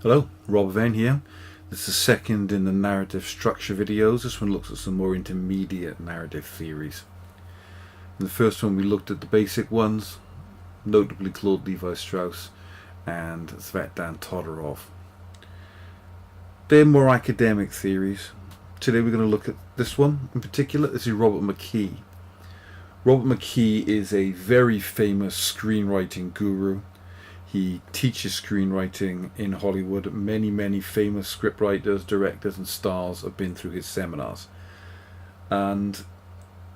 Hello, Rob Venn here. This is the second in the narrative structure videos. This one looks at some more intermediate narrative theories. In the first one we looked at the basic ones, notably Claude Levi-Strauss and Tsvetan Todorov. They're more academic theories. Today we're going to look at this one in particular. This is Robert McKee. Robert McKee is a very famous screenwriting guru. He teaches screenwriting in Hollywood. Many famous scriptwriters, directors and stars have been through his seminars. And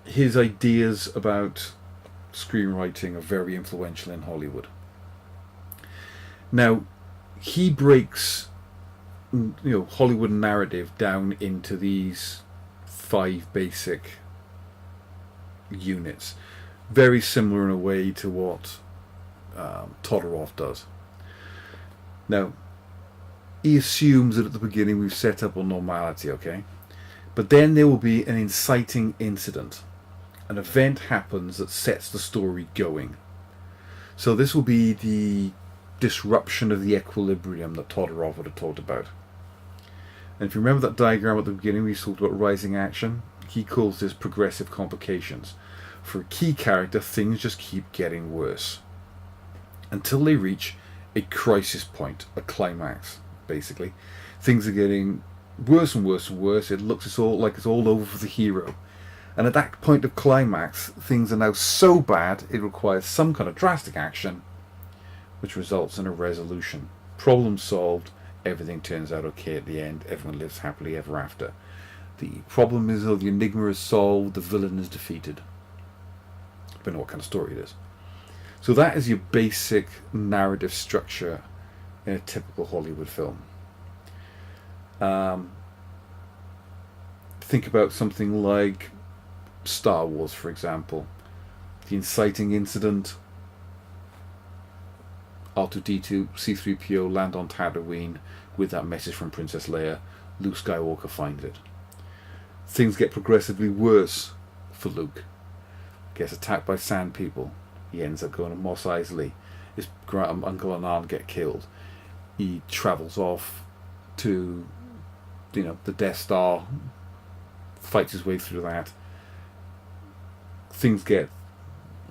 his ideas about screenwriting are very influential in Hollywood. Now, he breaks Hollywood narrative down into these 5 basic units. Very similar in a way to what Todorov does. Now, he assumes that at the beginning we've set up a normality, okay? But then there will be an inciting incident. An event happens that sets the story going. So this will be the disruption of the equilibrium that Todorov would have talked about. And if you remember that diagram at the beginning, we talked about rising action. He calls this progressive complications. For a key character, things just keep getting worse until they reach a crisis point, a climax, basically. Things are getting worse and worse and worse. It looks like it's all over for the hero. And at that point of climax, things are now so bad it requires some kind of drastic action, which results in a resolution. Problem solved, everything turns out okay at the end, everyone lives happily ever after. The problem is, though, the enigma is solved, the villain is defeated. Depending on what kind of story it is. So that is your basic narrative structure in a typical Hollywood film. Think about something like Star Wars, for example. The inciting incident, R2-D2, C-3PO land on Tatooine with that message from Princess Leia. Luke Skywalker finds it. Things get progressively worse for Luke. Gets attacked by sand people. He ends up going to Mos Eisley. His uncle and aunt get killed. He travels off to, the Death Star, fights his way through that. Things get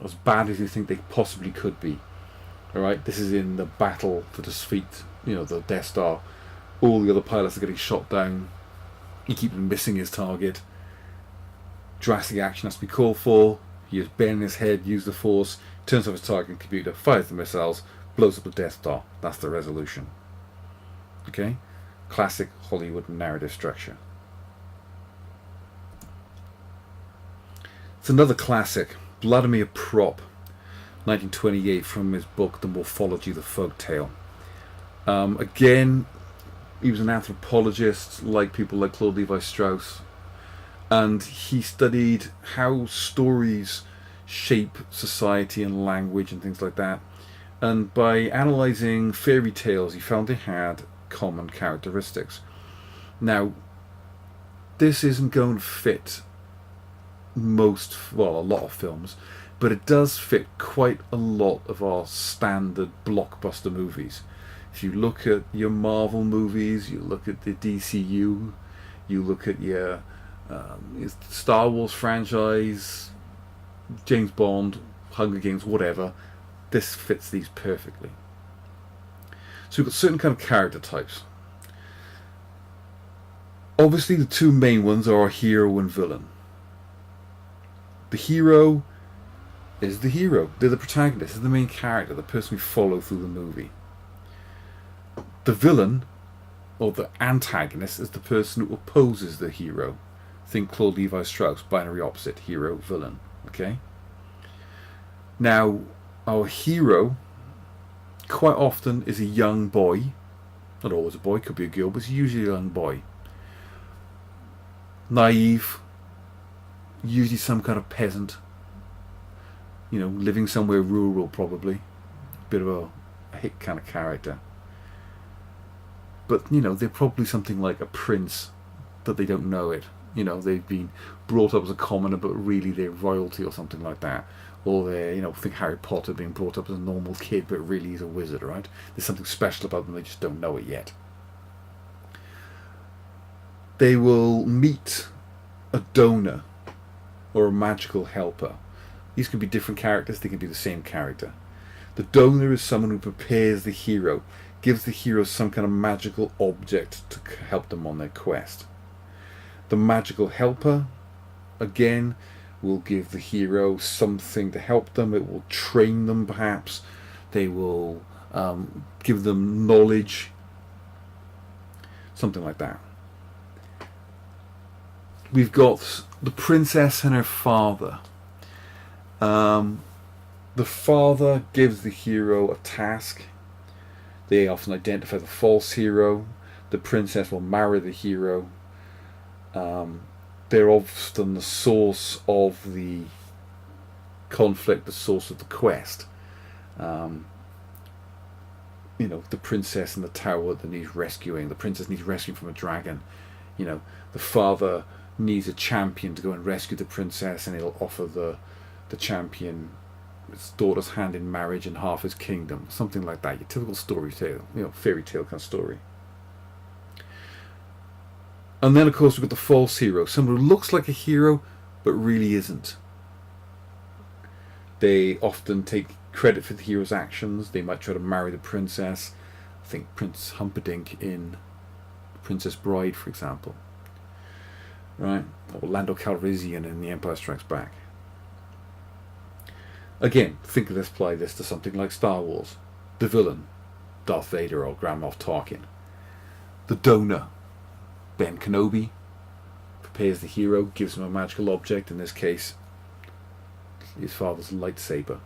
as bad as you think they possibly could be. Alright, this is in the battle to defeat, the Death Star. All the other pilots are getting shot down. He keeps missing his target. Drastic action has to be called for. He has bent his head, used the force, turns off his target computer, fires the missiles, blows up the Death Star. That's the resolution. Okay? Classic Hollywood narrative structure. It's another classic, Vladimir Prop, 1928, from his book The Morphology of the Folktale. Again, he was an anthropologist, like people like Claude Levi-Strauss, and he studied how stories shape society and language and things like that. And by analysing fairy tales, he found they had common characteristics. Now, this isn't going to fit a lot of films, but it does fit quite a lot of our standard blockbuster movies. If you look at your Marvel movies, you look at the DCU, you look at your Star Wars franchise, James Bond, Hunger Games, whatever, this fits these perfectly. So we've got certain kind of character types. Obviously the 2 main ones are our hero and villain. The hero is the hero. They're the protagonist, they're the main character, the person we follow through the movie. The villain, or the antagonist, is the person who opposes the hero. Think Claude Levi-Strauss, binary opposite, hero, villain. Okay? Now, our hero quite often is a young boy. Not always a boy, could be a girl, but it's usually a young boy. Naive, usually some kind of peasant. Living somewhere rural probably. Bit of a hick kind of character. But, they're probably something like a prince, that they don't know it. They've been brought up as a commoner, but really they're royalty or something like that. Or they're, think Harry Potter being brought up as a normal kid, but really he's a wizard, right? There's something special about them, they just don't know it yet. they will meet a donor or a magical helper. These can be different characters, they can be the same character. The donor is someone who prepares the hero, gives the hero some kind of magical object to help them on their quest. The magical helper, again, will give the hero something to help them. It will train them, perhaps. They will give them knowledge, something like that. We've got the princess and her father. The father gives the hero a task. They often identify the false hero. The princess will marry the hero. They're often the source of the conflict, the source of the quest. The princess in the tower that needs rescuing. The princess needs rescuing from a dragon. The father needs a champion to go and rescue the princess, and he'll offer the champion his daughter's hand in marriage and half his kingdom. Something like that. Your typical story tale, fairy tale kind of story. And then, of course, we've got the false hero. Someone who looks like a hero, but really isn't. They often take credit for the hero's actions. They might try to marry the princess. I think Prince Humperdinck in Princess Bride, for example. Right? Or Lando Calrissian in The Empire Strikes Back. Again, apply this to something like Star Wars. The villain, Darth Vader or Grand Moff Tarkin. The donor, Ben Kenobi, prepares the hero, gives him a magical object, in this case, his father's lightsaber.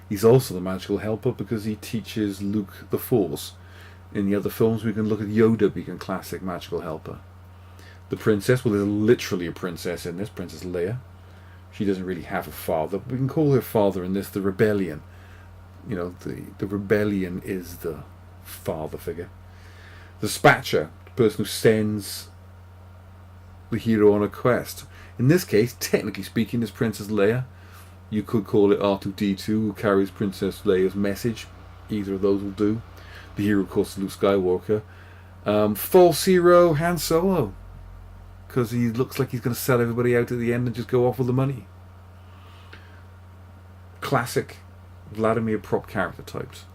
He's also the magical helper because he teaches Luke the Force. In the other films, we can look at Yoda being a classic magical helper. The princess, well, there's literally a princess in this, Princess Leia. She doesn't really have a father, but we can call her father in this the rebellion. The rebellion is the father figure. The Spatcher, the person who sends the hero on a quest. In this case, technically speaking, is Princess Leia. You could call it R2-D2, who carries Princess Leia's message. Either of those will do. The hero, of course, is Luke Skywalker. False hero, Han Solo. Because he looks like he's going to sell everybody out at the end and just go off with the money. Classic Vladimir Prop character types.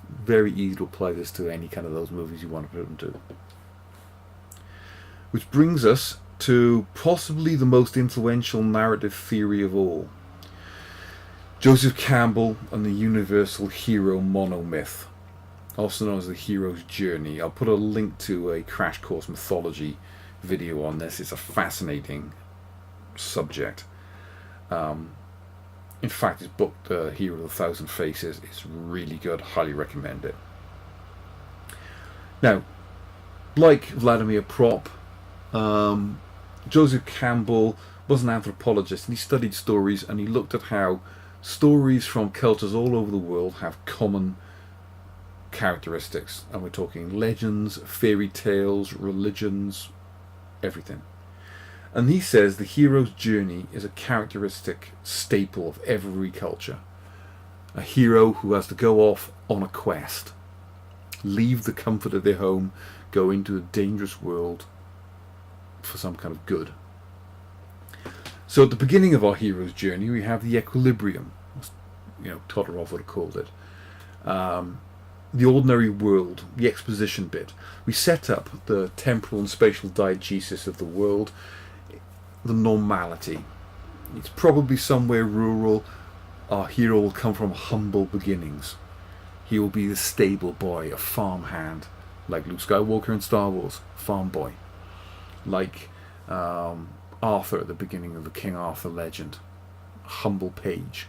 Very easy to apply this to any kind of those movies you want to put them to. Which brings us to possibly the most influential narrative theory of all. Joseph Campbell and the universal hero monomyth, also known as the hero's journey. I'll put a link to a Crash Course Mythology video on this. It's a fascinating subject. In fact, his book, The Hero of a Thousand Faces, is really good. Highly recommend it. Now, like Vladimir Prop, Joseph Campbell was an anthropologist, and he studied stories, and he looked at how stories from cultures all over the world have common characteristics. And we're talking legends, fairy tales, religions, everything. And he says the hero's journey is a characteristic staple of every culture. A hero who has to go off on a quest, leave the comfort of their home, go into a dangerous world for some kind of good. So at the beginning of our hero's journey, we have the equilibrium. Todorov would have called it. The ordinary world, the exposition bit. We set up the temporal and spatial diegesis of the world, the normality. It's probably somewhere rural. Our hero will come from humble beginnings. He will be the stable boy, a farmhand, like Luke Skywalker in Star Wars, farm boy. Like Arthur at the beginning of the King Arthur legend, a humble page,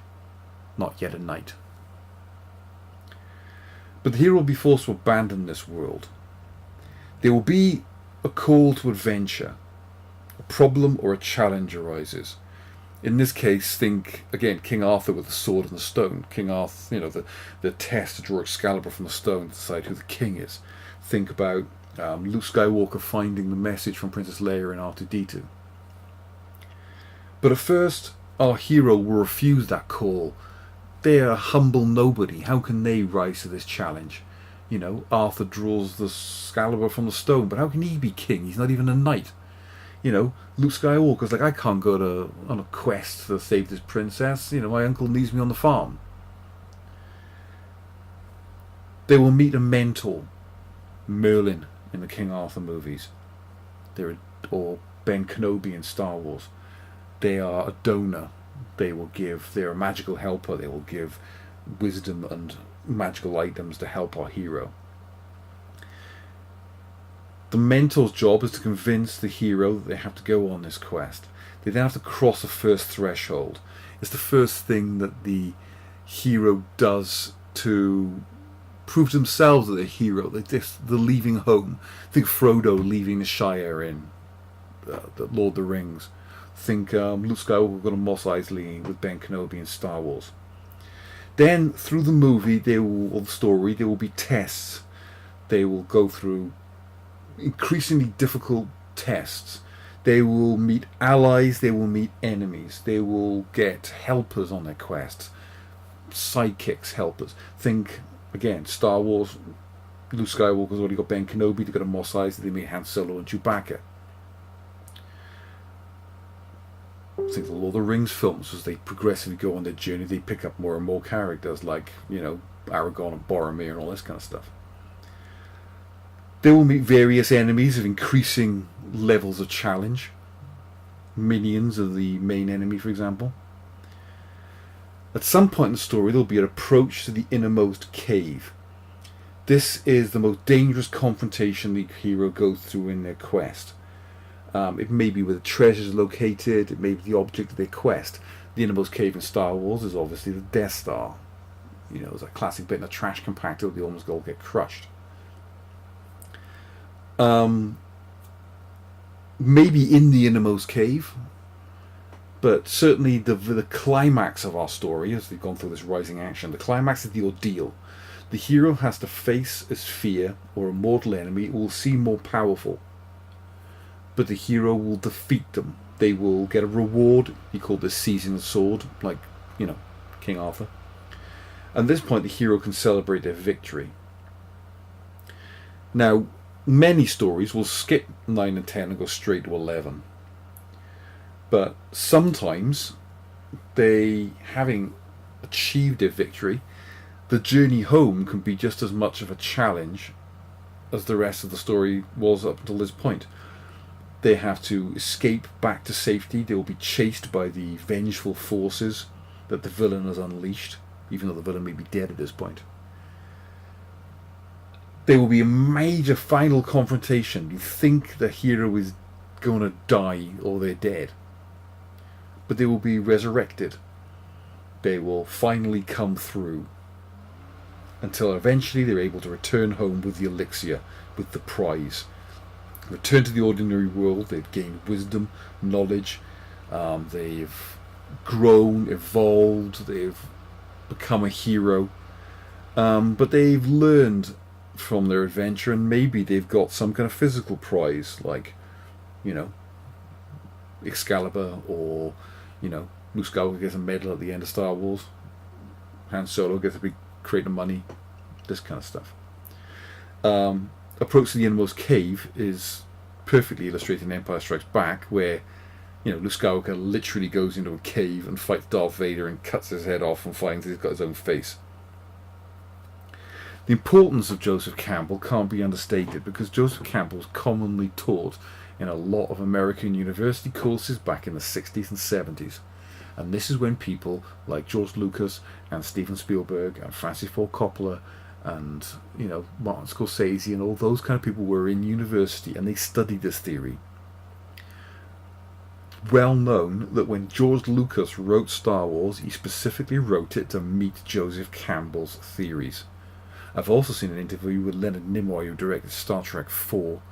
not yet a knight. But the hero will be forced to abandon this world. There will be a call to adventure. A problem or a challenge arises. In this case, think, again, King Arthur with the sword and the stone. King Arthur, the test to draw Excalibur from the stone to decide who the king is. Think about Luke Skywalker finding the message from Princess Leia in R2-D2. But at first, our hero will refuse that call. They are a humble nobody. How can they rise to this challenge? Arthur draws the Excalibur from the stone, but how can he be king? He's not even a knight. You know, Luke Skywalker's like, I can't go on a quest to save this princess. You know, my uncle needs me on the farm. They will meet a mentor, Merlin in the King Arthur movies. Or Ben Kenobi in Star Wars. They are a donor. They're a magical helper. They will give wisdom and magical items to help our hero. The mentor's job is to convince the hero that they have to go on this quest. They then have to cross the first threshold. It's the first thing that the hero does to prove to themselves that they're a hero. They're leaving home. Think Frodo leaving the Shire in the Lord of the Rings. Think Luke Skywalker going to Mos Eisley with Ben Kenobi in Star Wars. Then through the movie, or the story, there will be tests. They will go through increasingly difficult tests. They will meet allies, they will meet enemies, they will get helpers on their quests, sidekicks, helpers. Think, again, Star Wars, Luke Skywalker's already got Ben Kenobi, they've got a Mos Eisley, they meet Han Solo and Chewbacca. Think the Lord of the Rings films, as they progressively go on their journey, they pick up more and more characters like, Aragorn and Boromir and all this kind of stuff. They will meet various enemies of increasing levels of challenge. Minions of the main enemy, for example. At some point in the story, there will be an approach to the innermost cave. This is the most dangerous confrontation the hero goes through in their quest. It may be where the treasure is located, it may be the object of their quest. The innermost cave in Star Wars is obviously the Death Star. It's a classic bit in a trash compactor where they almost all get crushed. Maybe in the innermost cave, but certainly the climax of our story, as they've gone through this rising action, the climax is the ordeal. The hero has to face his fear or a mortal enemy who will seem more powerful, but the hero will defeat them. They will get a reward. He called this seizing the sword, like King Arthur. At this point, the hero can celebrate their victory. Now, many stories will skip 9 and 10 and go straight to 11. But sometimes, having achieved their victory, the journey home can be just as much of a challenge as the rest of the story was up until this point. They have to escape back to safety. They will be chased by the vengeful forces that the villain has unleashed, even though the villain may be dead at this point. There will be a major final confrontation. You think the hero is going to die or they're dead. But they will be resurrected. They will finally come through. Until eventually they're able to return home with the elixir, with the prize. Return to the ordinary world. They've gained wisdom, knowledge. They've grown, evolved. They've become a hero. But they've learned from their adventure, and maybe they've got some kind of physical prize, like, Excalibur, or, Luke Skywalker gets a medal at the end of Star Wars. Han Solo gets a big crate of money. This kind of stuff. Approach to the innermost cave is perfectly illustrated in Empire Strikes Back, where Luke Skywalker literally goes into a cave and fights Darth Vader and cuts his head off and finds he's got his own face. The importance of Joseph Campbell can't be understated, because Joseph Campbell was commonly taught in a lot of American university courses back in the 60s and 70s. And this is when people like George Lucas and Steven Spielberg and Francis Ford Coppola and Martin Scorsese and all those kind of people were in university, and they studied this theory. Well known that when George Lucas wrote Star Wars, he specifically wrote it to meet Joseph Campbell's theories. I've also seen an interview with Leonard Nimoy, who directed Star Trek 4,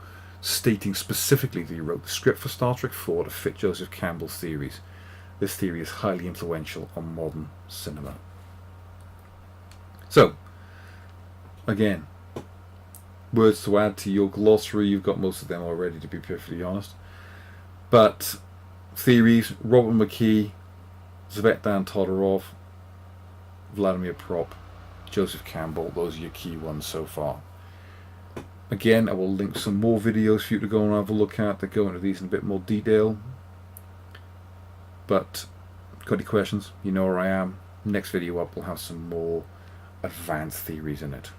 stating specifically that he wrote the script for Star Trek 4 to fit Joseph Campbell's theories. This theory is highly influential on modern cinema. So, again, words to add to your glossary. You've got most of them already, to be perfectly honest. But theories: Robert McKee, Zvetan Todorov, Vladimir Prop, Joseph Campbell. Those are your key ones so far. Again, I will link some more videos for you to go and have a look at that go into these in a bit more detail. But, got any questions? You know where I am. Next video up will have some more advanced theories in it.